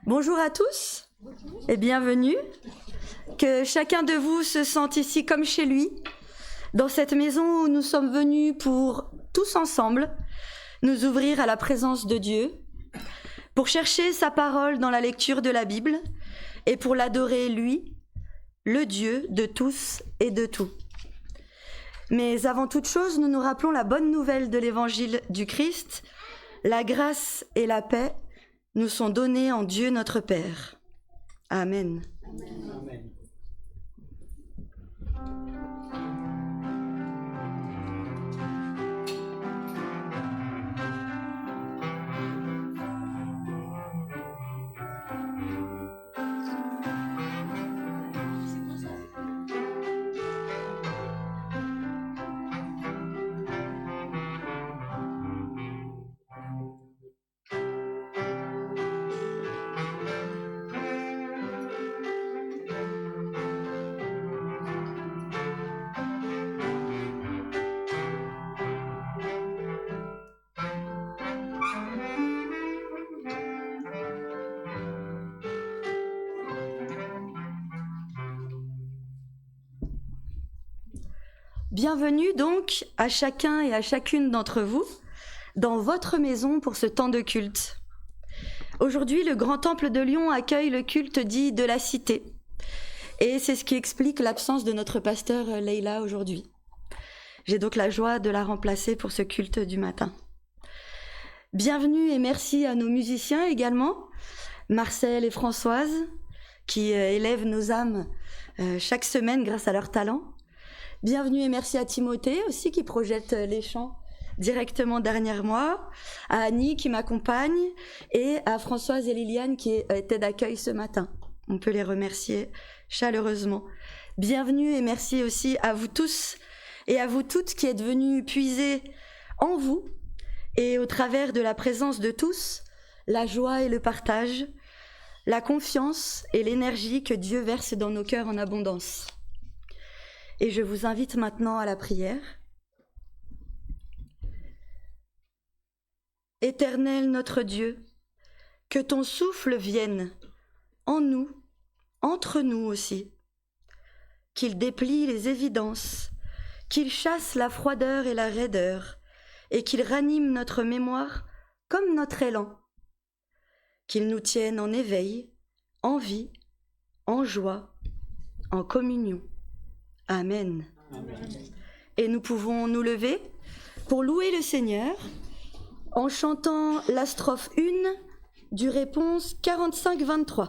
Bonjour à tous et bienvenue. Que chacun de vous se sente ici comme chez lui, dans cette maison où nous sommes venus pour, tous ensemble, nous ouvrir à la présence de Dieu, pour chercher sa parole dans la lecture de la Bible et pour l'adorer lui, le Dieu de tous et de tout. Mais avant toute chose, nous nous rappelons la bonne nouvelle de l'évangile du Christ. La grâce et la paix nous sont données en Dieu notre Père. Amen. Amen. Bienvenue donc à chacun et à chacune d'entre vous dans votre maison pour ce temps de culte. Aujourd'hui, le Grand Temple de Lyon accueille le culte dit de la Cité. Et c'est ce qui explique l'absence de notre pasteur Leïla aujourd'hui. J'ai donc la joie de la remplacer pour ce culte du matin. Bienvenue et merci à nos musiciens également, Marcel et Françoise, qui élèvent nos âmes chaque semaine grâce à leur talent. Bienvenue et merci à Timothée aussi qui projette les chants directement derrière moi, à Annie qui m'accompagne et à Françoise et Liliane qui étaient d'accueil ce matin. On peut les remercier chaleureusement. Bienvenue et merci aussi à vous tous et à vous toutes qui êtes venus puiser en vous et au travers de la présence de tous, la joie et le partage, la confiance et l'énergie que Dieu verse dans nos cœurs en abondance. Et je vous invite maintenant à la prière. Éternel notre Dieu, que ton souffle vienne en nous, entre nous aussi, qu'il déplie les évidences, qu'il chasse la froideur et la raideur, et qu'il ranime notre mémoire comme notre élan, qu'il nous tienne en éveil, en vie, en joie, en communion. Amen. Amen. Et nous pouvons nous lever pour louer le Seigneur en chantant la strophe 1 du Réponse 45-23.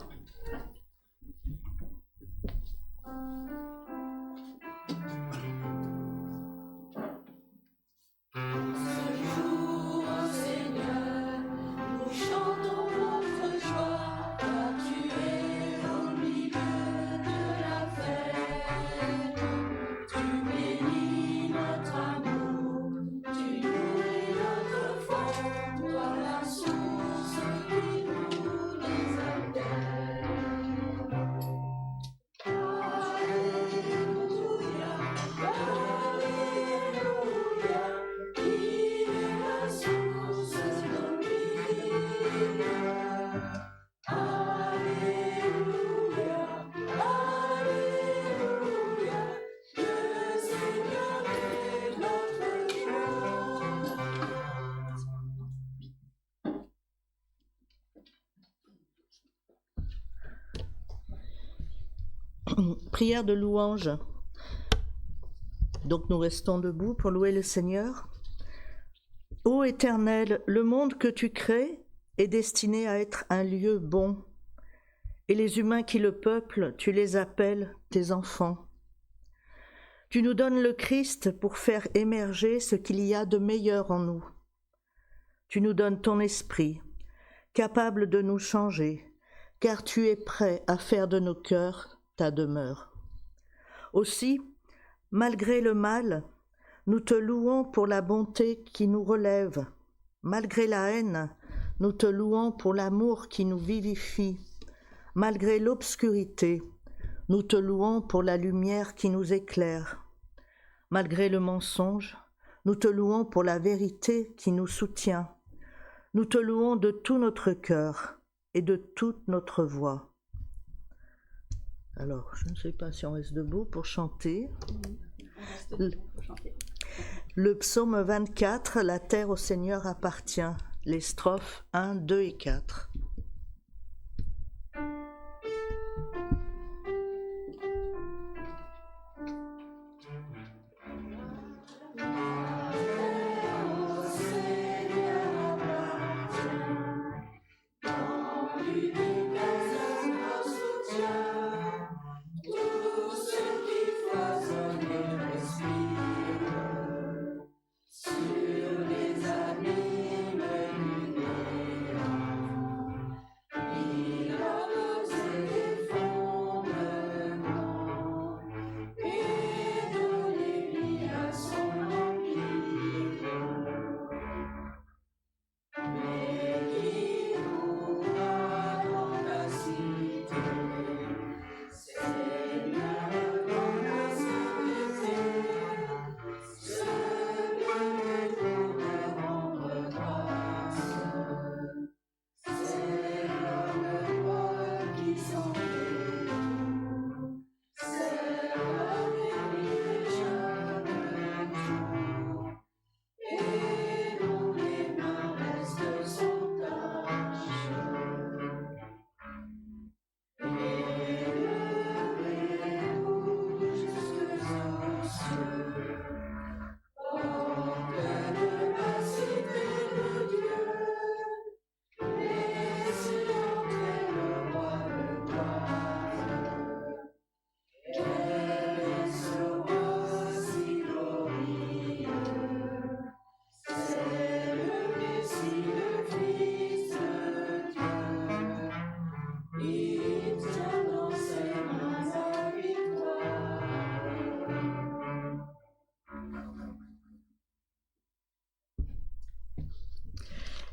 Prière de louange. Donc nous restons debout pour louer le Seigneur. Ô Éternel, le monde que tu crées est destiné à être un lieu bon, et les humains qui le peuplent, tu les appelles tes enfants. Tu nous donnes le Christ pour faire émerger ce qu'il y a de meilleur en nous. Tu nous donnes ton esprit, capable de nous changer, car tu es prêt à faire de nos cœurs ta demeure. Aussi, malgré le mal, nous te louons pour la bonté qui nous relève. Malgré la haine, nous te louons pour l'amour qui nous vivifie. Malgré l'obscurité, nous te louons pour la lumière qui nous éclaire. Malgré le mensonge, nous te louons pour la vérité qui nous soutient. Nous te louons de tout notre cœur et de toute notre voix. Alors, je ne sais pas si on reste debout pour chanter. Le psaume 24, la terre au Seigneur appartient. Les strophes 1, 2 et 4.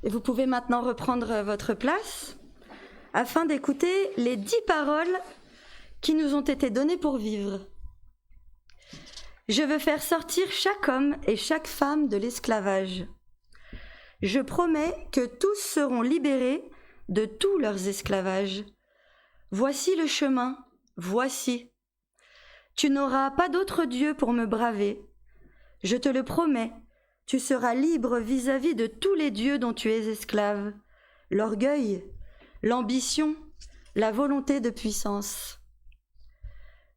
Et vous pouvez maintenant reprendre votre place afin d'écouter les 10 paroles qui nous ont été données pour vivre. Je veux faire sortir chaque homme et chaque femme de l'esclavage. Je promets que tous seront libérés de tous leurs esclavages. Voici le chemin, voici. Tu n'auras pas d'autre Dieu pour me braver. Je te le promets, tu seras libre vis-à-vis de tous les dieux dont tu es esclave. L'orgueil, l'ambition, la volonté de puissance.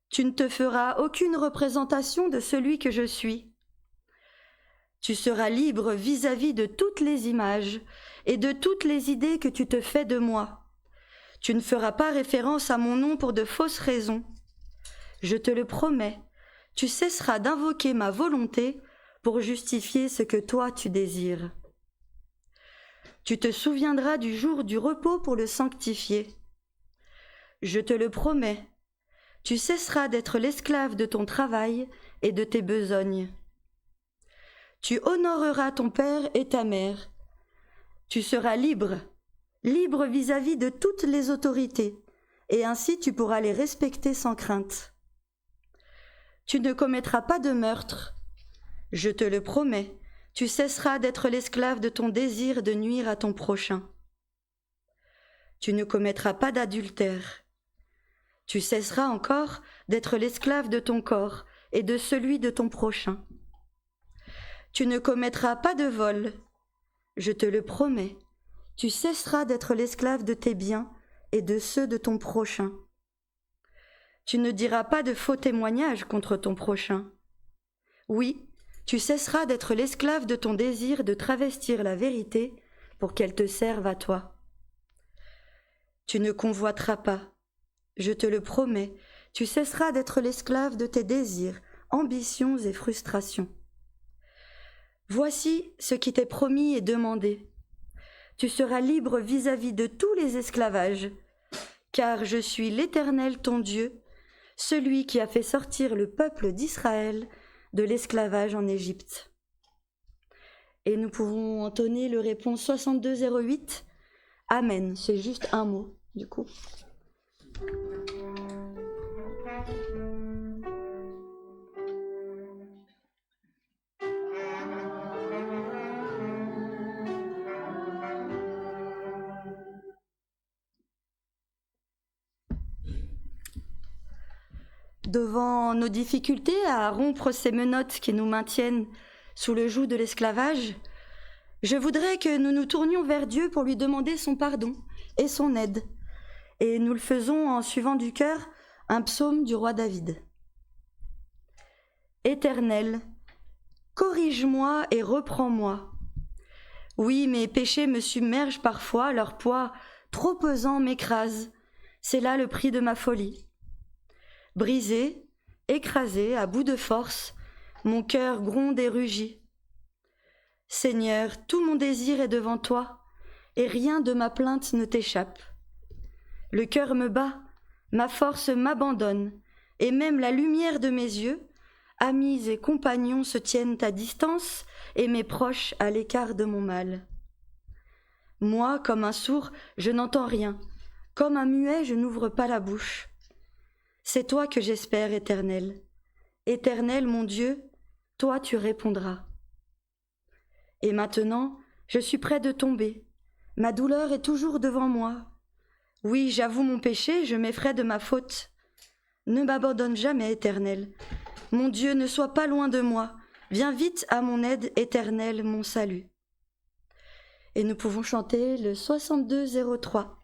Tu ne te feras aucune représentation de celui que je suis. Tu seras libre vis-à-vis de toutes les images et de toutes les idées que tu te fais de moi. Tu ne feras pas référence à mon nom pour de fausses raisons. Je te le promets, tu cesseras d'invoquer ma volonté pour justifier ce que toi tu désires. Tu te souviendras du jour du repos pour le sanctifier. Je te le promets, tu cesseras d'être l'esclave de ton travail et de tes besognes. Tu honoreras ton père et ta mère. Tu seras libre, libre vis-à-vis de toutes les autorités, et ainsi tu pourras les respecter sans crainte. Tu ne commettras pas de meurtre. Je te le promets, tu cesseras d'être l'esclave de ton désir de nuire à ton prochain. Tu ne commettras pas d'adultère. Tu cesseras encore d'être l'esclave de ton corps et de celui de ton prochain. Tu ne commettras pas de vol. Je te le promets, tu cesseras d'être l'esclave de tes biens et de ceux de ton prochain. Tu ne diras pas de faux témoignages contre ton prochain. Oui, tu cesseras d'être l'esclave de ton désir de travestir la vérité pour qu'elle te serve à toi. Tu ne convoiteras pas. Je te le promets, tu cesseras d'être l'esclave de tes désirs, ambitions et frustrations. Voici ce qui t'est promis et demandé. Tu seras libre vis-à-vis de tous les esclavages, car je suis l'Éternel ton Dieu, celui qui a fait sortir le peuple d'Israël de l'esclavage en Égypte. Et nous pouvons entonner le réponse 6208. Amen, c'est juste un mot, du coup. devant nos difficultés à rompre ces menottes qui nous maintiennent sous le joug de l'esclavage, je voudrais que nous nous tournions vers Dieu pour lui demander son pardon et son aide. Et nous le faisons en suivant du cœur un psaume du roi David. Éternel, corrige-moi et reprends-moi. Oui, mes péchés me submergent parfois, leur poids trop pesant m'écrase. C'est là le prix de ma folie. Brisé, écrasé, à bout de force, mon cœur gronde et rugit. Seigneur, tout mon désir est devant toi, et rien de ma plainte ne t'échappe. Le cœur me bat, ma force m'abandonne, et même la lumière de mes yeux, amis et compagnons se tiennent à distance, et mes proches à l'écart de mon mal. Moi, comme un sourd, je n'entends rien, comme un muet, je n'ouvre pas la bouche. C'est toi que j'espère, Éternel. Éternel, mon Dieu, toi tu répondras. Et maintenant, je suis près de tomber. Ma douleur est toujours devant moi. Oui, j'avoue mon péché, je m'effraie de ma faute. Ne m'abandonne jamais, Éternel. Mon Dieu, ne sois pas loin de moi. Viens vite à mon aide, Éternel, mon salut. Et nous pouvons chanter le 6203.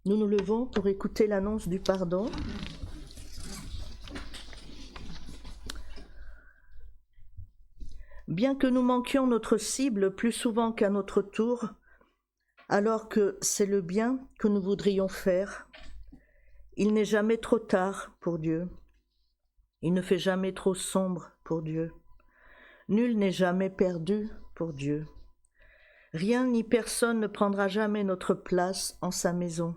Nous nous levons pour écouter l'annonce du pardon. Bien que nous manquions notre cible plus souvent qu'à notre tour, alors que c'est le bien que nous voudrions faire, il n'est jamais trop tard pour Dieu. Il ne fait jamais trop sombre pour Dieu. Nul n'est jamais perdu pour Dieu. Rien ni personne ne prendra jamais notre place en sa maison.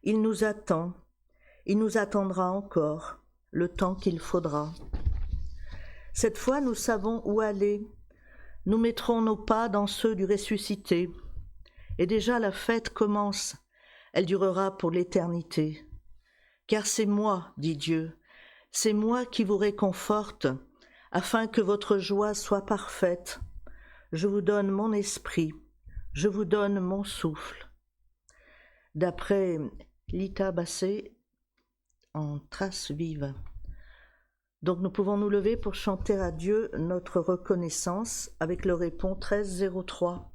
Il nous attend, il nous attendra encore, le temps qu'il faudra. Cette fois, nous savons où aller. Nous mettrons nos pas dans ceux du ressuscité. Et déjà la fête commence, elle durera pour l'éternité. Car c'est moi, dit Dieu, c'est moi qui vous réconforte, afin que votre joie soit parfaite. Je vous donne mon esprit, je vous donne mon souffle. D'après Lita Bassé, en traces vives. Donc nous pouvons nous lever pour chanter à Dieu notre reconnaissance avec le répond 1303.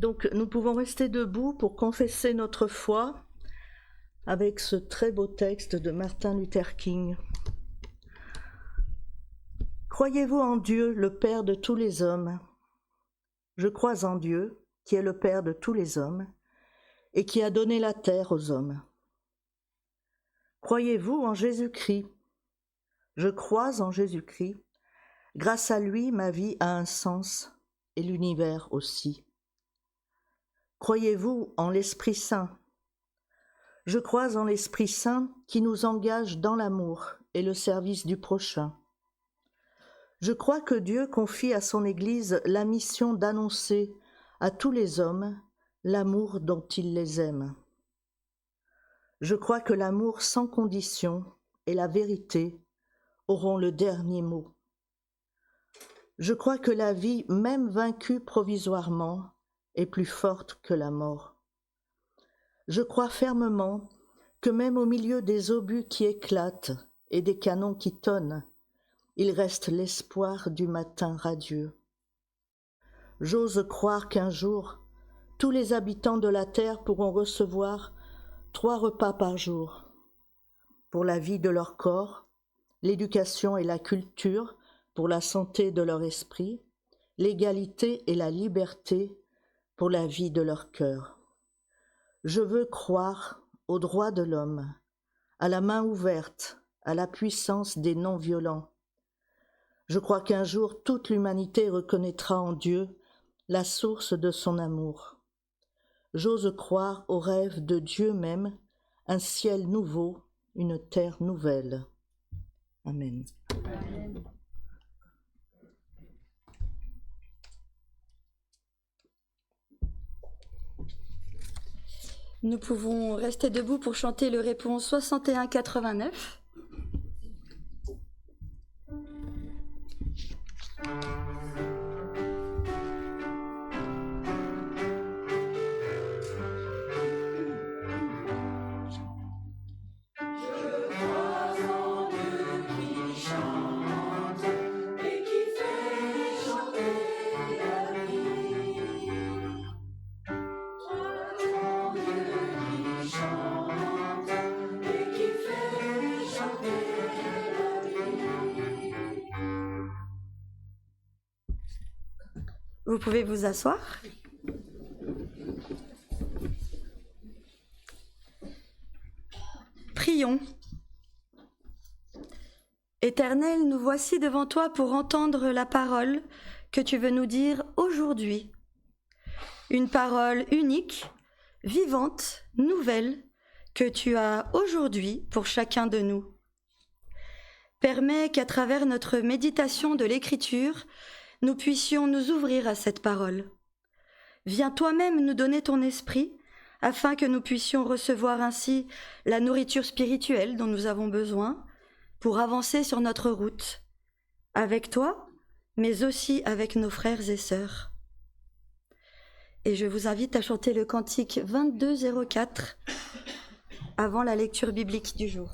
Donc nous pouvons rester debout pour confesser notre foi avec ce très beau texte de Martin Luther King. Croyez-vous en Dieu, le Père de tous les hommes ? Je crois en Dieu, qui est le Père de tous les hommes, et qui a donné la terre aux hommes. Croyez-vous en Jésus-Christ? Je crois en Jésus-Christ. Grâce à lui, ma vie a un sens, et l'univers aussi. Croyez-vous en l'Esprit Saint? Je crois en l'Esprit Saint qui nous engage dans l'amour et le service du prochain. Je crois que Dieu confie à son Église la mission d'annoncer à tous les hommes l'amour dont il les aime. Je crois que l'amour sans condition et la vérité auront le dernier mot. Je crois que la vie, même vaincue provisoirement, est plus forte que la mort. Je crois fermement que même au milieu des obus qui éclatent et des canons qui tonnent, il reste l'espoir du matin radieux. J'ose croire qu'un jour, tous les habitants de la terre pourront recevoir 3 repas par jour, pour la vie de leur corps, l'éducation et la culture, pour la santé de leur esprit, l'égalité et la liberté, pour la vie de leur cœur. Je veux croire aux droits de l'homme, à la main ouverte, à la puissance des non-violents. Je crois qu'un jour toute l'humanité reconnaîtra en Dieu la source de son amour. J'ose croire au rêve de Dieu même, un ciel nouveau, une terre nouvelle. Amen. Amen. Nous pouvons rester debout pour chanter le réponse 61-89. Vous pouvez vous asseoir. Prions. Éternel, nous voici devant toi pour entendre la parole que tu veux nous dire aujourd'hui. Une parole unique, vivante, nouvelle, que tu as aujourd'hui pour chacun de nous. Permets qu'à travers notre méditation de l'Écriture, nous puissions nous ouvrir à cette parole. Viens toi-même nous donner ton esprit, afin que nous puissions recevoir ainsi la nourriture spirituelle dont nous avons besoin pour avancer sur notre route, avec toi, mais aussi avec nos frères et sœurs. Et je vous invite à chanter le cantique 2204 avant la lecture biblique du jour.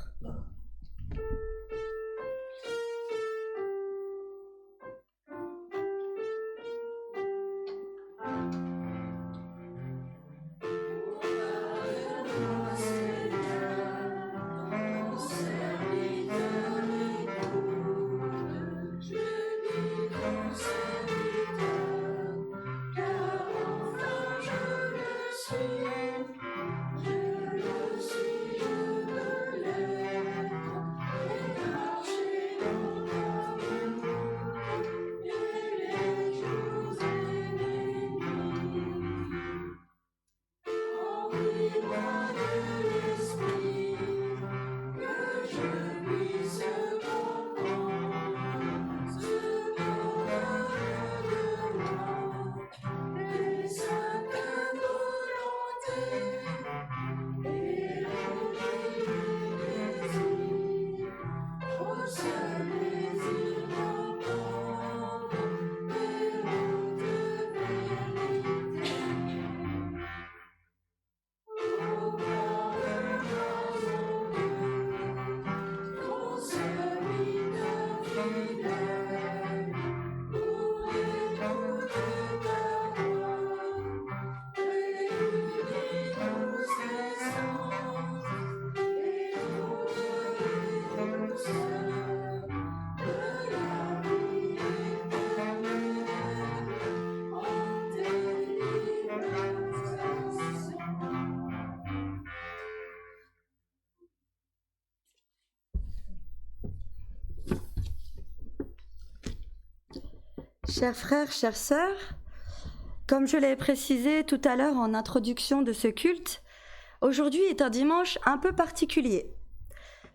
Chers frères, chères sœurs, comme je l'ai précisé tout à l'heure en introduction de ce culte, aujourd'hui est un dimanche un peu particulier,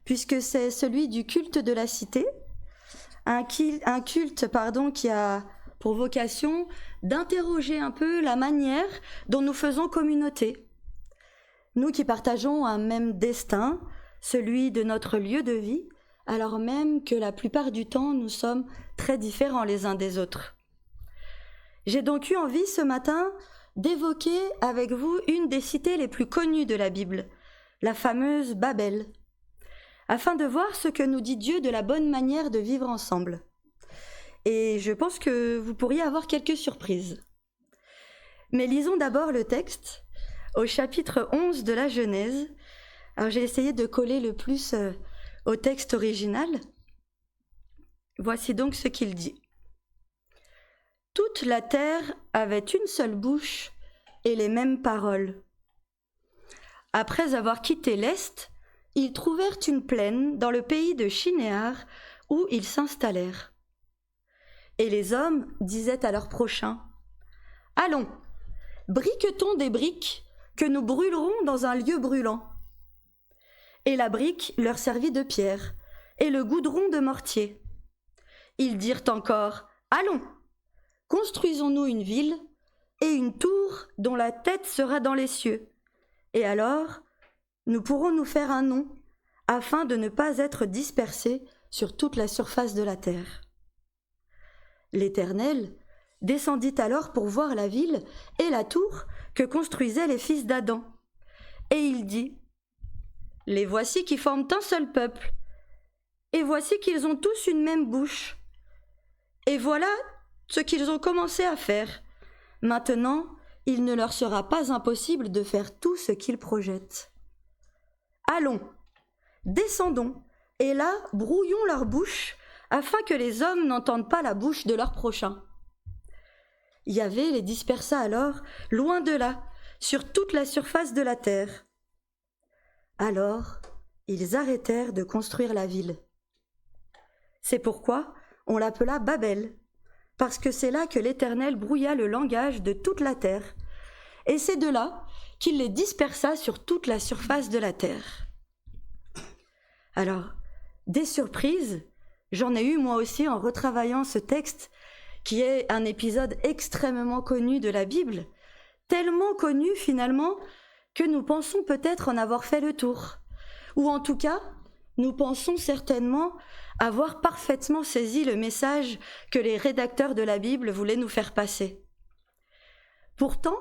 puisque c'est celui du culte de la cité, un culte qui a pour vocation d'interroger un peu la manière dont nous faisons communauté. Nous qui partageons un même destin, celui de notre lieu de vie, alors même que la plupart du temps nous sommes très différents les uns des autres. J'ai donc eu envie ce matin d'évoquer avec vous une des cités les plus connues de la Bible, la fameuse Babel, afin de voir ce que nous dit Dieu de la bonne manière de vivre ensemble. Et je pense que vous pourriez avoir quelques surprises. Mais lisons d'abord le texte, au chapitre 11 de la Genèse. Alors j'ai essayé de coller le plus au texte original. Voici donc ce qu'il dit. Toute la terre avait une seule bouche et les mêmes paroles. Après avoir quitté l'Est, ils trouvèrent une plaine dans le pays de Shinéar où ils s'installèrent. Et les hommes disaient à leurs prochains, « Allons, briquetons des briques que nous brûlerons dans un lieu brûlant. » Et la brique leur servit de pierre, et le goudron de mortier. Ils dirent encore, « Allons, construisons-nous une ville et une tour dont la tête sera dans les cieux. Et alors, nous pourrons nous faire un nom, afin de ne pas être dispersés sur toute la surface de la terre. » L'Éternel descendit alors pour voir la ville et la tour que construisaient les fils d'Adam. Et il dit, « Les voici qui forment un seul peuple, et voici qu'ils ont tous une même bouche. Et voilà ce qu'ils ont commencé à faire. Maintenant, il ne leur sera pas impossible de faire tout ce qu'ils projettent. Allons, descendons, et là, brouillons leur bouche, afin que les hommes n'entendent pas la bouche de leur prochain. » Yahvé les dispersa alors, loin de là, sur toute la surface de la terre. Alors, ils arrêtèrent de construire la ville. C'est pourquoi on l'appela Babel, parce que c'est là que l'Éternel brouilla le langage de toute la terre, et c'est de là qu'il les dispersa sur toute la surface de la terre. Alors, des surprises, j'en ai eu moi aussi en retravaillant ce texte, qui est un épisode extrêmement connu de la Bible, tellement connu finalement que nous pensons peut-être en avoir fait le tour, ou en tout cas, nous pensons certainement avoir parfaitement saisi le message que les rédacteurs de la Bible voulaient nous faire passer. Pourtant,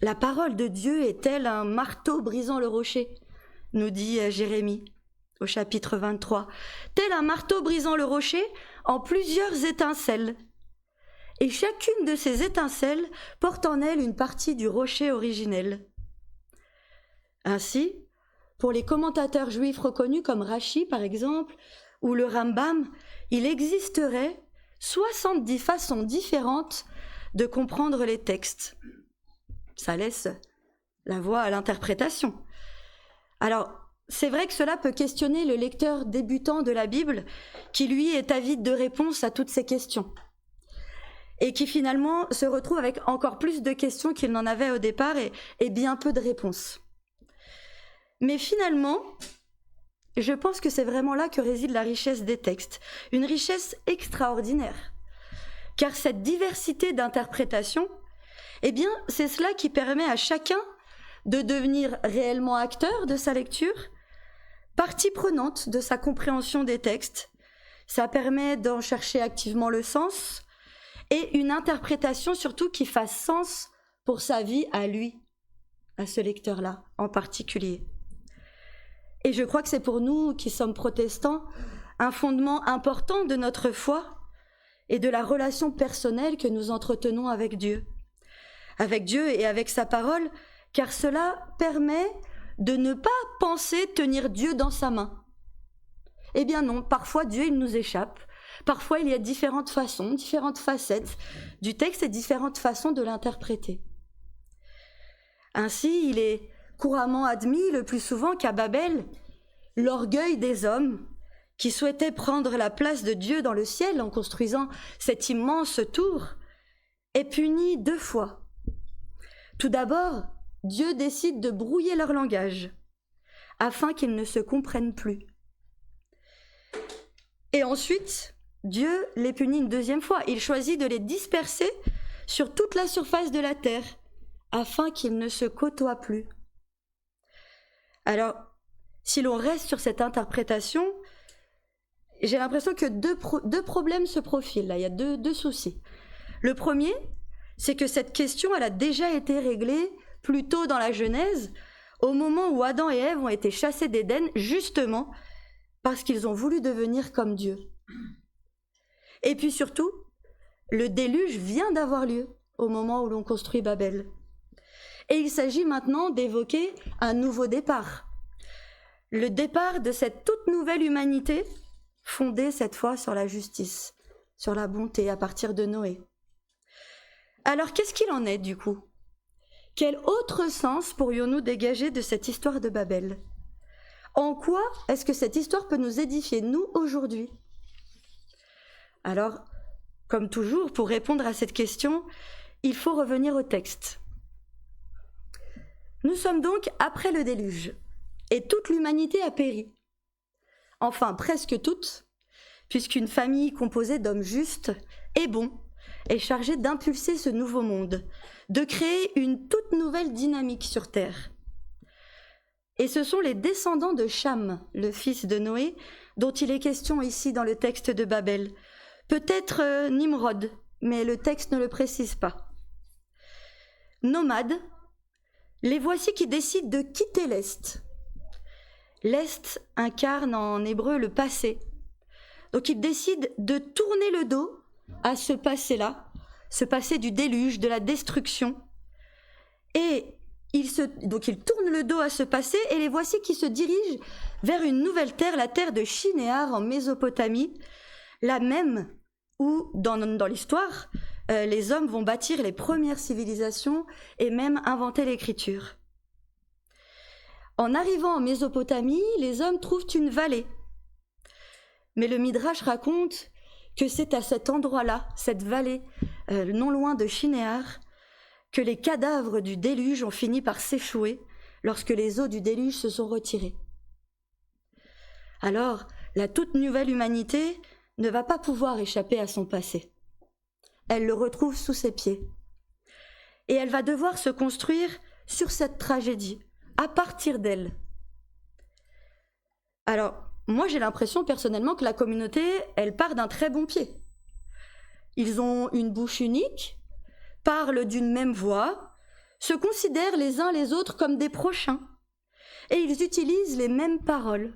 la parole de Dieu est telle un marteau brisant le rocher, nous dit Jérémie au chapitre 23, tel un marteau brisant le rocher en plusieurs étincelles. Et chacune de ces étincelles porte en elle une partie du rocher originel. Ainsi, pour les commentateurs juifs reconnus comme Rachi par exemple, ou le Rambam, il existerait 70 façons différentes de comprendre les textes. Ça laisse la voie à l'interprétation. Alors, c'est vrai que cela peut questionner le lecteur débutant de la Bible, qui lui est avide de réponses à toutes ces questions, et qui finalement se retrouve avec encore plus de questions qu'il n'en avait au départ et bien peu de réponses. Mais finalement, je pense que c'est vraiment là que réside la richesse des textes, une richesse extraordinaire. Car cette diversité d'interprétations, eh bien, c'est cela qui permet à chacun de devenir réellement acteur de sa lecture, partie prenante de sa compréhension des textes. Ça permet d'en chercher activement le sens et une interprétation surtout qui fasse sens pour sa vie à lui, à ce lecteur-là en particulier. Et je crois que c'est pour nous qui sommes protestants un fondement important de notre foi et de la relation personnelle que nous entretenons avec Dieu et avec sa parole, car cela permet de ne pas penser tenir Dieu dans sa main. Eh bien non, parfois Dieu il nous échappe, parfois il y a différentes façons, différentes facettes du texte et différentes façons de l'interpréter. Ainsi, il est couramment admis le plus souvent qu'à Babel, l'orgueil des hommes qui souhaitait prendre la place de Dieu dans le ciel en construisant cette immense tour, est puni 2 fois. Tout d'abord, Dieu décide de brouiller leur langage, afin qu'ils ne se comprennent plus. Et ensuite, Dieu les punit une 2e fois. Il choisit de les disperser sur toute la surface de la terre, afin qu'ils ne se côtoient plus. Alors, si l'on reste sur cette interprétation, j'ai l'impression que deux problèmes se profilent. Là, il y a deux soucis. Le premier, c'est que cette question, elle a déjà été réglée plus tôt dans la Genèse, au moment où Adam et Ève ont été chassés d'Éden, justement parce qu'ils ont voulu devenir comme Dieu. Et puis surtout, le déluge vient d'avoir lieu au moment où l'on construit Babel. Et il s'agit maintenant d'évoquer un nouveau départ. Le départ de cette toute nouvelle humanité, fondée cette fois sur la justice, sur la bonté à partir de Noé. Alors qu'est-ce qu'il en est du coup ? Quel autre sens pourrions-nous dégager de cette histoire de Babel ? En quoi est-ce que cette histoire peut nous édifier, nous, aujourd'hui ? Alors, comme toujours, pour répondre à cette question, il faut revenir au texte. Nous sommes donc après le déluge, et toute l'humanité a péri. Enfin, presque toute, puisqu'une famille composée d'hommes justes et bons est chargée d'impulser ce nouveau monde, de créer une toute nouvelle dynamique sur Terre. Et ce sont les descendants de Cham, le fils de Noé, dont il est question ici dans le texte de Babel. Peut-être Nimrod, mais le texte ne le précise pas. Nomades, les voici qui décident de quitter l'Est. L'Est incarne en hébreu le passé. Donc ils décident de tourner le dos à ce passé-là, ce passé du déluge, de la destruction. Et donc ils tournent le dos à ce passé et les voici qui se dirigent vers une nouvelle terre, la terre de Shinéar en Mésopotamie, la même où, dans l'histoire, les hommes vont bâtir les premières civilisations et même inventer l'écriture. En arrivant en Mésopotamie, les hommes trouvent une vallée. Mais le Midrash raconte que c'est à cet endroit-là, cette vallée, non loin de Shinéar, que les cadavres du déluge ont fini par s'échouer lorsque les eaux du déluge se sont retirées. Alors, la toute nouvelle humanité ne va pas pouvoir échapper à son passé. Elle le retrouve sous ses pieds. Et elle va devoir se construire sur cette tragédie, à partir d'elle. Alors, moi j'ai l'impression personnellement que la communauté, elle part d'un très bon pied. Ils ont une bouche unique, parlent d'une même voix, se considèrent les uns les autres comme des prochains, et ils utilisent les mêmes paroles.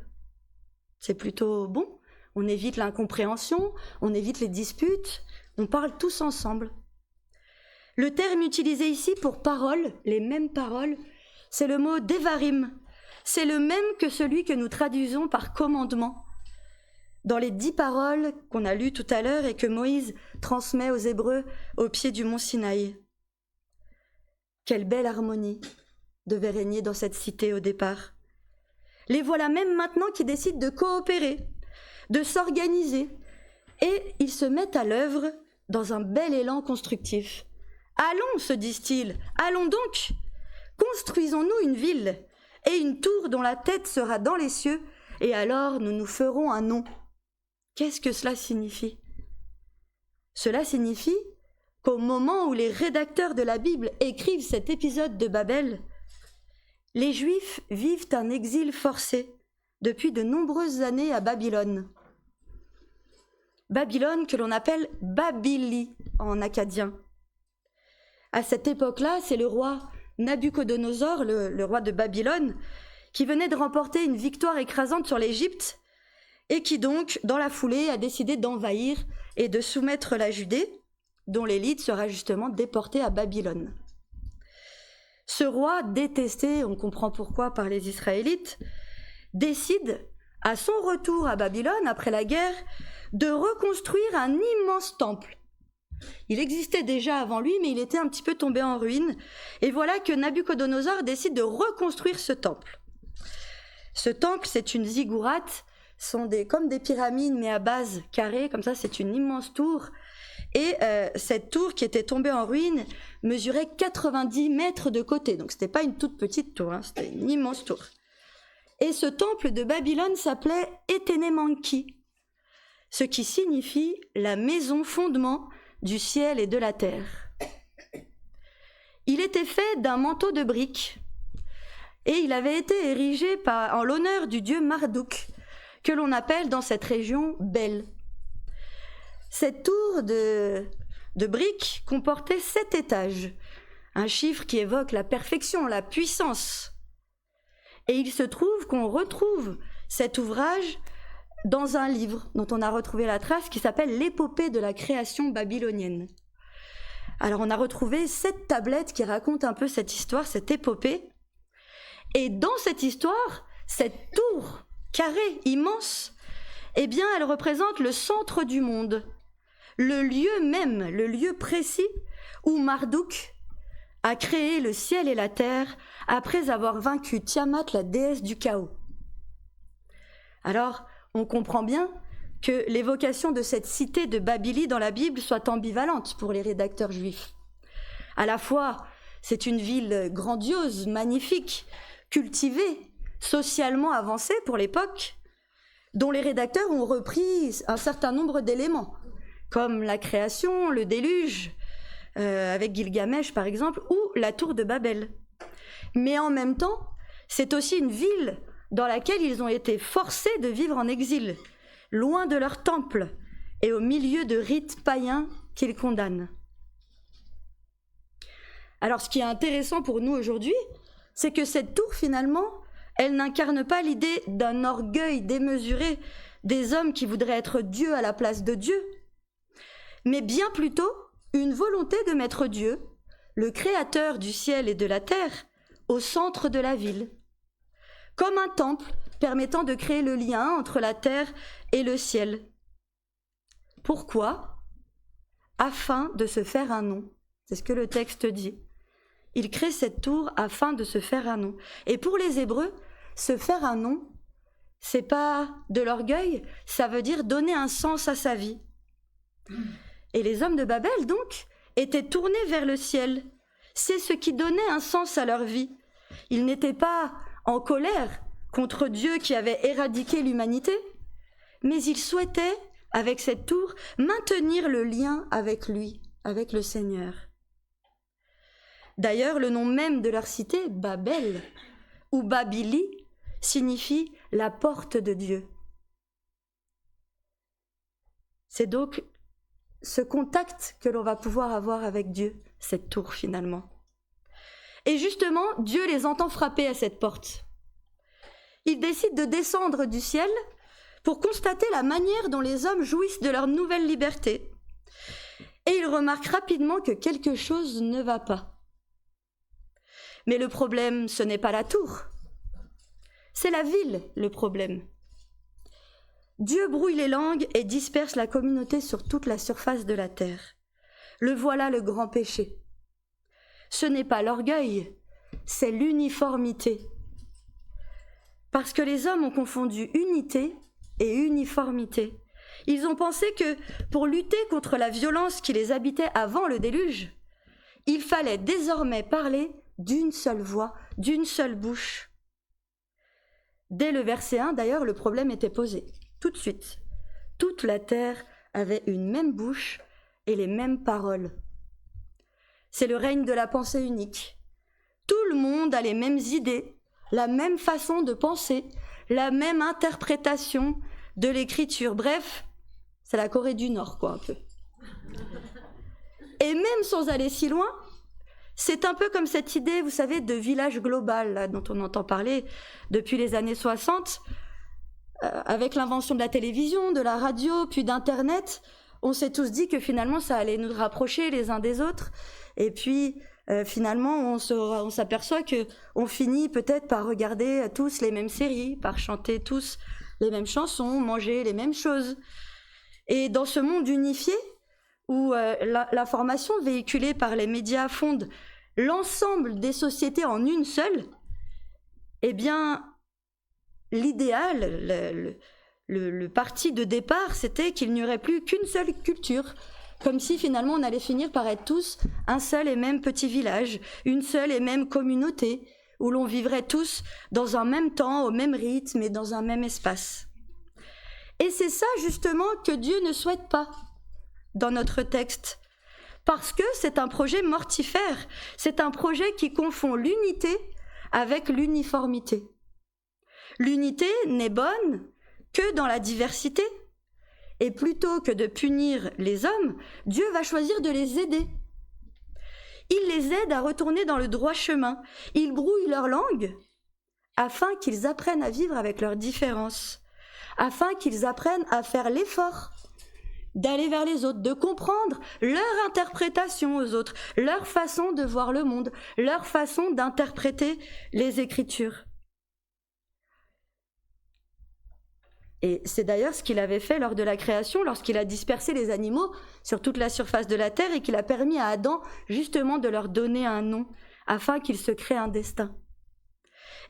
C'est plutôt bon, on évite l'incompréhension, on évite les disputes, on parle tous ensemble. Le terme utilisé ici pour paroles, les mêmes paroles, c'est le mot devarim. C'est le même que celui que nous traduisons par commandement dans les 10 paroles qu'on a lues tout à l'heure et que Moïse transmet aux Hébreux au pied du mont Sinaï. Quelle belle harmonie devait régner dans cette cité au départ. Les voilà même maintenant qui décident de coopérer, de s'organiser, et ils se mettent à l'œuvre dans un bel élan constructif. Allons, se disent-ils, allons donc, construisons-nous une ville et une tour dont la tête sera dans les cieux, et alors nous nous ferons un nom. Qu'est-ce que cela signifie ? Cela signifie qu'au moment où les rédacteurs de la Bible écrivent cet épisode de Babel, les Juifs vivent un exil forcé depuis de nombreuses années à Babylone. Babylone que l'on appelle Babili en akkadien. À cette époque-là, c'est le roi Nabuchodonosor, le roi de Babylone, qui venait de remporter une victoire écrasante sur l'Égypte et qui donc, dans la foulée, a décidé d'envahir et de soumettre la Judée, dont l'élite sera justement déportée à Babylone. Ce roi, détesté, on comprend pourquoi, par les Israélites, décide, à son retour à Babylone, après la guerre, de reconstruire un immense temple. Il existait déjà avant lui, mais il était un petit peu tombé en ruine. Et voilà que Nabuchodonosor décide de reconstruire ce temple. Ce temple, c'est une ziggourate sont comme des pyramides, mais à base carrée, comme ça, c'est une immense tour. Et cette tour qui était tombée en ruine mesurait 90 mètres de côté. Donc c'était pas une toute petite tour, hein, c'était une immense tour. Et ce temple de Babylone s'appelait Etenemanki, ce qui signifie la maison fondement du ciel et de la terre. Il était fait d'un manteau de briques et il avait été érigé en l'honneur du dieu Marduk, que l'on appelle dans cette région Bel. Cette tour de briques comportait 7 étages, un chiffre qui évoque la perfection, la puissance. Et il se trouve qu'on retrouve cet ouvrage dans un livre dont on a retrouvé la trace qui s'appelle l'épopée de la création babylonienne. Alors on a retrouvé 7 tablettes qui racontent un peu cette histoire, cette épopée. Et dans cette histoire, cette tour carrée, immense, eh bien elle représente le centre du monde, le lieu même, le lieu précis où Marduk a créé le ciel et la terre après avoir vaincu Tiamat, la déesse du chaos. Alors, on comprend bien que l'évocation de cette cité de Babylie dans la Bible soit ambivalente pour les rédacteurs juifs. À la fois, c'est une ville grandiose, magnifique, cultivée, socialement avancée pour l'époque, dont les rédacteurs ont repris un certain nombre d'éléments, comme la création, le déluge, avec Gilgamesh par exemple, ou la tour de Babel. Mais en même temps, c'est aussi une ville dans laquelle ils ont été forcés de vivre en exil, loin de leur temple et au milieu de rites païens qu'ils condamnent. Alors ce qui est intéressant pour nous aujourd'hui, c'est que cette tour finalement, elle n'incarne pas l'idée d'un orgueil démesuré des hommes qui voudraient être Dieu à la place de Dieu, mais bien plutôt une volonté de mettre Dieu, le créateur du ciel et de la terre, au centre de la ville, comme un temple permettant de créer le lien entre la terre et le ciel. Pourquoi ? Afin de se faire un nom. C'est ce que le texte dit. Il crée cette tour afin de se faire un nom. Et pour les Hébreux, se faire un nom, c'est pas de l'orgueil, ça veut dire donner un sens à sa vie. Et les hommes de Babel, donc, étaient tournés vers le ciel. C'est ce qui donnait un sens à leur vie. Ils n'étaient pas en colère contre Dieu qui avait éradiqué l'humanité, mais ils souhaitaient, avec cette tour, maintenir le lien avec lui, avec le Seigneur. D'ailleurs, le nom même de leur cité, Babel, ou Babylie, signifie la porte de Dieu. C'est donc ce contact que l'on va pouvoir avoir avec Dieu, cette tour finalement. Et justement, Dieu les entend frapper à cette porte. Il décide de descendre du ciel pour constater la manière dont les hommes jouissent de leur nouvelle liberté. Et il remarque rapidement que quelque chose ne va pas. Mais le problème, ce n'est pas la tour. C'est la ville, le problème. Dieu brouille les langues et disperse la communauté sur toute la surface de la terre. Le voilà le grand péché. Ce n'est pas l'orgueil, c'est l'uniformité. Parce que les hommes ont confondu unité et uniformité. Ils ont pensé que pour lutter contre la violence qui les habitait avant le déluge, il fallait désormais parler d'une seule voix, d'une seule bouche. Dès le verset 1, d'ailleurs, le problème était posé. Tout de suite, toute la terre avait une même bouche et les mêmes paroles. C'est le règne de la pensée unique. Tout le monde a les mêmes idées, la même façon de penser, la même interprétation de l'écriture. Bref, c'est la Corée du Nord, quoi, un peu. Et même sans aller si loin, c'est un peu comme cette idée, vous savez, de village global, là, dont on entend parler depuis les années 60, avec l'invention de la télévision, de la radio, puis d'Internet. On s'est tous dit que finalement, ça allait nous rapprocher les uns des autres. Et puis, finalement, on s'aperçoit qu'on finit peut-être par regarder tous les mêmes séries, par chanter tous les mêmes chansons, manger les mêmes choses. Et dans ce monde unifié, où l'information véhiculée par les médias fonde l'ensemble des sociétés en une seule, eh bien, l'idéal, Le parti de départ, c'était qu'il n'y aurait plus qu'une seule culture, comme si finalement on allait finir par être tous un seul et même petit village, une seule et même communauté, où l'on vivrait tous dans un même temps, au même rythme et dans un même espace. Et c'est ça justement que Dieu ne souhaite pas dans notre texte, parce que c'est un projet mortifère, c'est un projet qui confond l'unité avec l'uniformité. L'unité n'est bonne que dans la diversité, et plutôt que de punir les hommes, Dieu va choisir de les aider. Il les aide à retourner dans le droit chemin, il brouille leur langue afin qu'ils apprennent à vivre avec leurs différences, afin qu'ils apprennent à faire l'effort d'aller vers les autres, de comprendre leur interprétation aux autres, leur façon de voir le monde, leur façon d'interpréter les Écritures. Et c'est d'ailleurs ce qu'il avait fait lors de la création, lorsqu'il a dispersé les animaux sur toute la surface de la terre et qu'il a permis à Adam justement de leur donner un nom, afin qu'ils se créent un destin.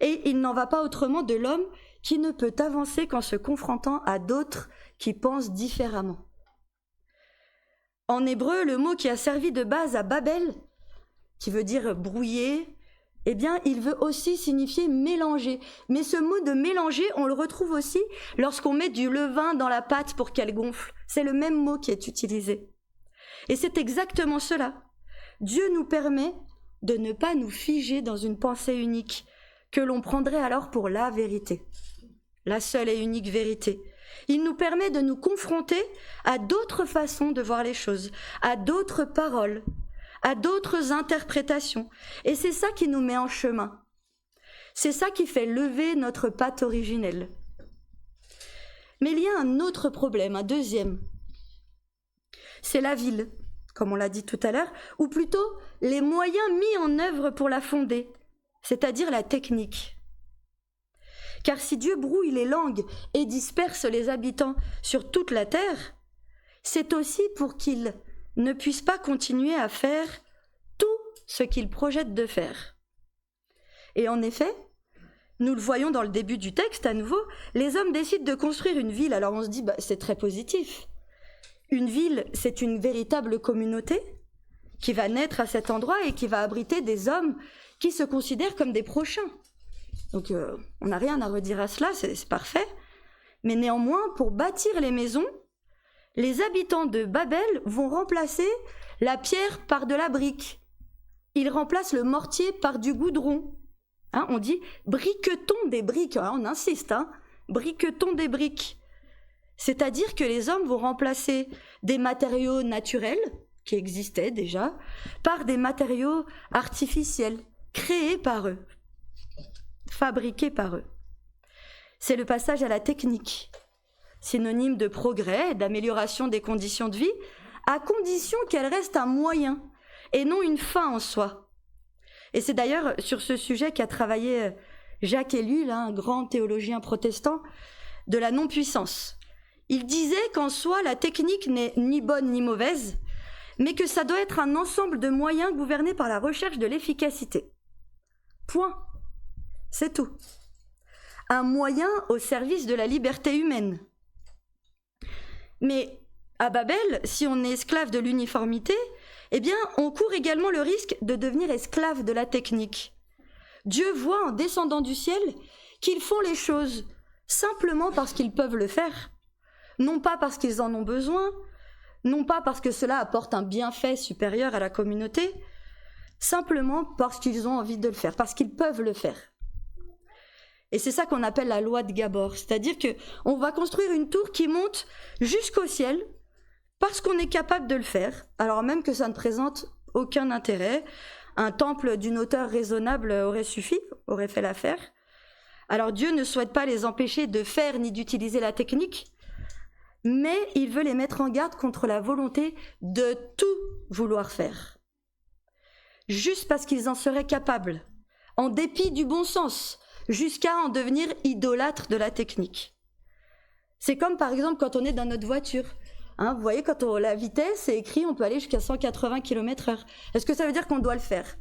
Et il n'en va pas autrement de l'homme qui ne peut avancer qu'en se confrontant à d'autres qui pensent différemment. En hébreu, le mot qui a servi de base à Babel, qui veut dire brouiller, eh bien, il veut aussi signifier mélanger. Mais ce mot de mélanger, on le retrouve aussi lorsqu'on met du levain dans la pâte pour qu'elle gonfle. C'est le même mot qui est utilisé. Et c'est exactement cela. Dieu nous permet de ne pas nous figer dans une pensée unique, que l'on prendrait alors pour la vérité, la seule et unique vérité. Il nous permet de nous confronter à d'autres façons de voir les choses, à d'autres paroles, à d'autres interprétations. Et c'est ça qui nous met en chemin. C'est ça qui fait lever notre patte originelle. Mais il y a un autre problème, un deuxième. C'est la ville, comme on l'a dit tout à l'heure, ou plutôt les moyens mis en œuvre pour la fonder, c'est-à-dire la technique. Car si Dieu brouille les langues et disperse les habitants sur toute la terre, c'est aussi pour qu'ils ne puissent pas continuer à faire tout ce qu'ils projettent de faire. Et en effet, nous le voyons dans le début du texte à nouveau, les hommes décident de construire une ville. Alors on se dit, c'est très positif. Une ville, c'est une véritable communauté qui va naître à cet endroit et qui va abriter des hommes qui se considèrent comme des prochains. Donc on n'a rien à redire à cela, c'est parfait. Mais néanmoins, pour bâtir les maisons, les habitants de Babel vont remplacer la pierre par de la brique. Ils remplacent le mortier par du goudron. On dit « briquetons des briques ». On insiste, briquetons des briques. C'est-à-dire que les hommes vont remplacer des matériaux naturels, qui existaient déjà, par des matériaux artificiels, créés par eux, fabriqués par eux. C'est le passage à la technique, synonyme de progrès et d'amélioration des conditions de vie, à condition qu'elle reste un moyen et non une fin en soi. Et c'est d'ailleurs sur ce sujet qu'a travaillé Jacques Ellul, un grand théologien protestant, de la non-puissance. Il disait qu'en soi, la technique n'est ni bonne ni mauvaise, mais que ça doit être un ensemble de moyens gouvernés par la recherche de l'efficacité. Point. C'est tout. Un moyen au service de la liberté humaine. Mais à Babel, si on est esclave de l'uniformité, eh bien, on court également le risque de devenir esclave de la technique. Dieu voit en descendant du ciel qu'ils font les choses simplement parce qu'ils peuvent le faire, non pas parce qu'ils en ont besoin, non pas parce que cela apporte un bienfait supérieur à la communauté, simplement parce qu'ils ont envie de le faire, parce qu'ils peuvent le faire. Et c'est ça qu'on appelle la loi de Gabor, c'est-à-dire qu'on va construire une tour qui monte jusqu'au ciel parce qu'on est capable de le faire, alors même que ça ne présente aucun intérêt. Un temple d'une hauteur raisonnable aurait suffi, aurait fait l'affaire. Alors Dieu ne souhaite pas les empêcher de faire ni d'utiliser la technique, mais il veut les mettre en garde contre la volonté de tout vouloir faire. Juste parce qu'ils en seraient capables, en dépit du bon sens, jusqu'à en devenir idolâtres de la technique. C'est comme par exemple quand on est dans notre voiture. Vous voyez, quand la vitesse est écrit, on peut aller jusqu'à 180 km/h. Est-ce que ça veut dire qu'on doit le faire?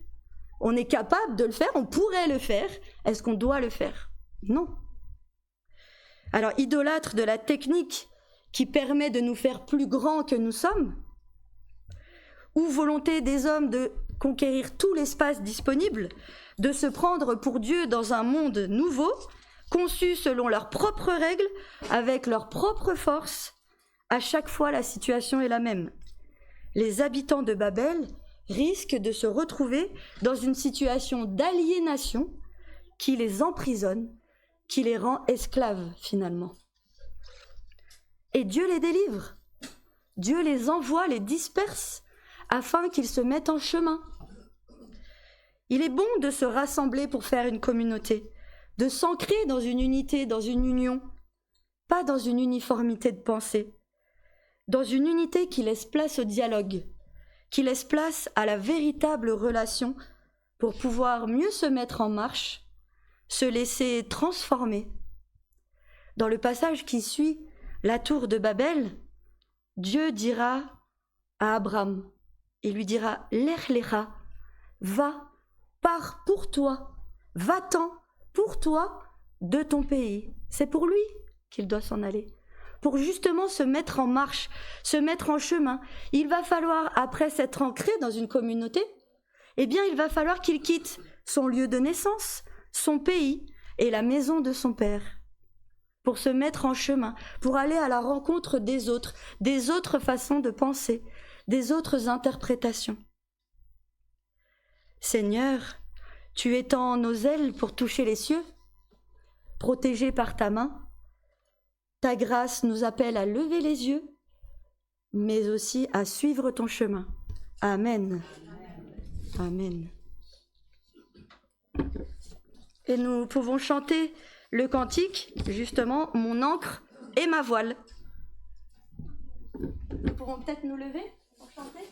On est capable de le faire, on pourrait le faire. Est-ce qu'on doit le faire? Non. Alors, idolâtres de la technique qui permet de nous faire plus grands que nous sommes, ou volonté des hommes de conquérir tout l'espace disponible, de se prendre pour Dieu dans un monde nouveau, conçu selon leurs propres règles, avec leurs propres forces, à chaque fois la situation est la même. Les habitants de Babel risquent de se retrouver dans une situation d'aliénation qui les emprisonne, qui les rend esclaves finalement. Et Dieu les délivre. Dieu les envoie, les disperse, afin qu'ils se mettent en chemin. Il est bon de se rassembler pour faire une communauté, de s'ancrer dans une unité, dans une union, pas dans une uniformité de pensée, dans une unité qui laisse place au dialogue, qui laisse place à la véritable relation pour pouvoir mieux se mettre en marche, se laisser transformer. Dans le passage qui suit la tour de Babel, Dieu dira à Abraham, il lui dira « Lech lecha, va, pars pour toi, va-t'en pour toi de ton pays. » C'est pour lui qu'il doit s'en aller, pour justement se mettre en marche, se mettre en chemin. Il va falloir, après s'être ancré dans une communauté, eh bien il va falloir qu'il quitte son lieu de naissance, son pays et la maison de son père, pour se mettre en chemin, pour aller à la rencontre des autres façons de penser, des autres interprétations. Seigneur, tu étends nos ailes pour toucher les cieux, protégés par ta main. Ta grâce nous appelle à lever les yeux, mais aussi à suivre ton chemin. Amen. Amen. Et nous pouvons chanter le cantique, justement, mon ancre et ma voile. Nous pourrons peut-être nous lever pour chanter.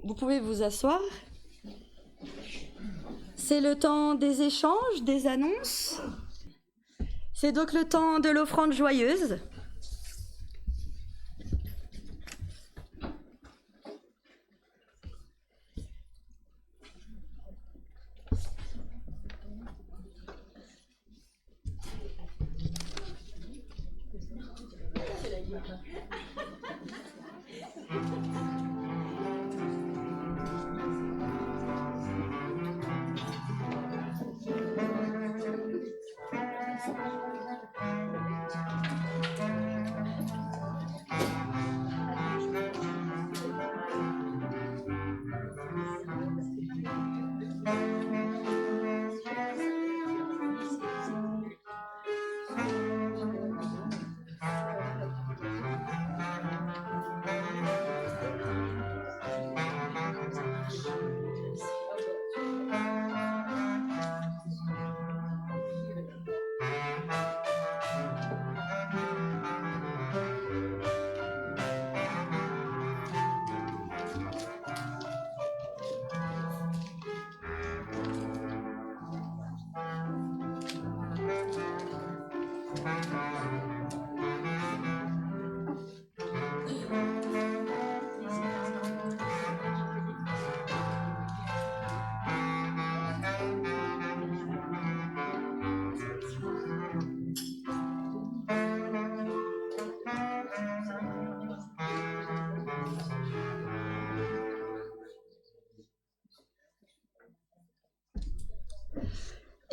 Vous pouvez vous asseoir. C'est le temps des échanges, des annonces. C'est donc le temps de l'offrande joyeuse.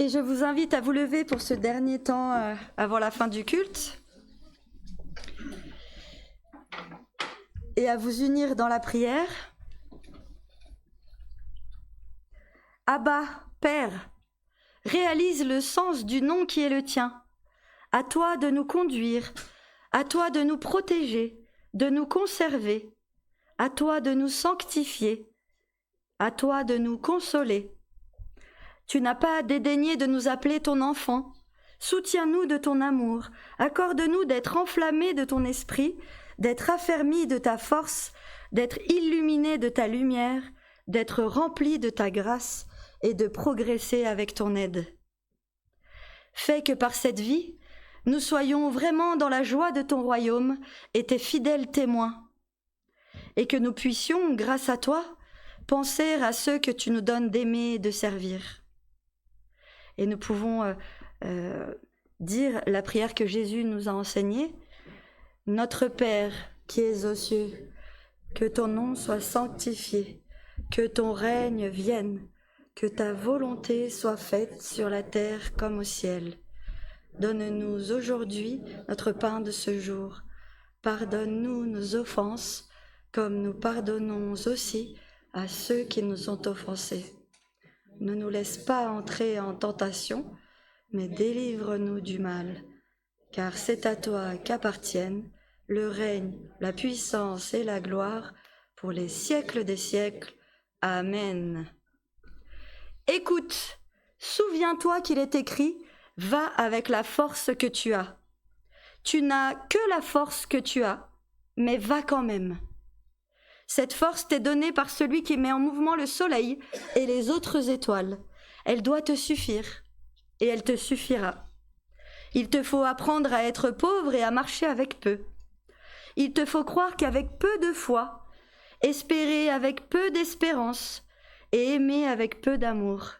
Et je vous invite à vous lever pour ce dernier temps avant la fin du culte et à vous unir dans la prière. Abba, Père, réalise le sens du nom qui est le tien. À toi de nous conduire, à toi de nous protéger, de nous conserver, à toi de nous sanctifier, à toi de nous consoler. Tu n'as pas dédaigné de nous appeler ton enfant. Soutiens-nous de ton amour. Accorde-nous d'être enflammés de ton esprit, d'être affermis de ta force, d'être illuminés de ta lumière, d'être remplis de ta grâce et de progresser avec ton aide. Fais que par cette vie, nous soyons vraiment dans la joie de ton royaume et tes fidèles témoins, et que nous puissions, grâce à toi, penser à ceux que tu nous donnes d'aimer et de servir. Et nous pouvons dire la prière que Jésus nous a enseignée. Notre Père qui es aux cieux, que ton nom soit sanctifié, que ton règne vienne, que ta volonté soit faite sur la terre comme au ciel. Donne-nous aujourd'hui notre pain de ce jour. Pardonne-nous nos offenses, comme nous pardonnons aussi à ceux qui nous ont offensés. Ne nous laisse pas entrer en tentation, mais délivre-nous du mal. Car c'est à toi qu'appartiennent le règne, la puissance et la gloire pour les siècles des siècles. Amen. Écoute, souviens-toi qu'il est écrit « Va avec la force que tu as ». Tu n'as que la force que tu as, mais va quand même. Cette force t'est donnée par celui qui met en mouvement le soleil et les autres étoiles. Elle doit te suffire, et elle te suffira. Il te faut apprendre à être pauvre et à marcher avec peu. Il te faut croire qu'avec peu de foi, espérer avec peu d'espérance, et aimer avec peu d'amour.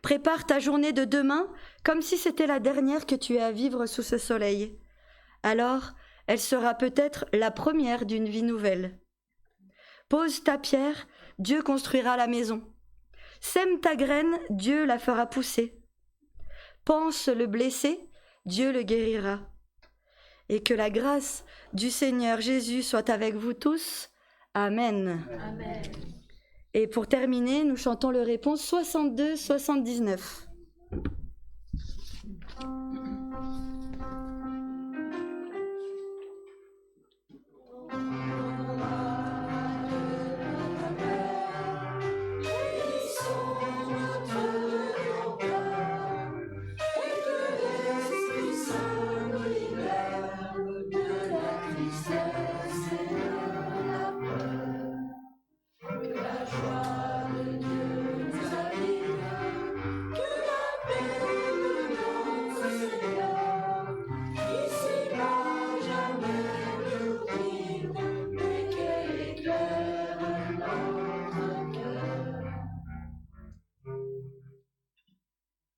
Prépare ta journée de demain comme si c'était la dernière que tu aies à vivre sous ce soleil. Alors, elle sera peut-être la première d'une vie nouvelle. Pose ta pierre, Dieu construira la maison. Sème ta graine, Dieu la fera pousser. Pense le blessé, Dieu le guérira. Et que la grâce du Seigneur Jésus soit avec vous tous. Amen. Amen. Et pour terminer, nous chantons le réponse 62-79.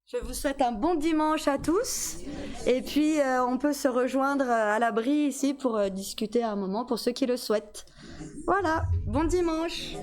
Je vous souhaite un bon dimanche à tous et puis on peut se rejoindre à l'abri ici pour discuter un moment pour ceux qui le souhaitent. Voilà, bon dimanche.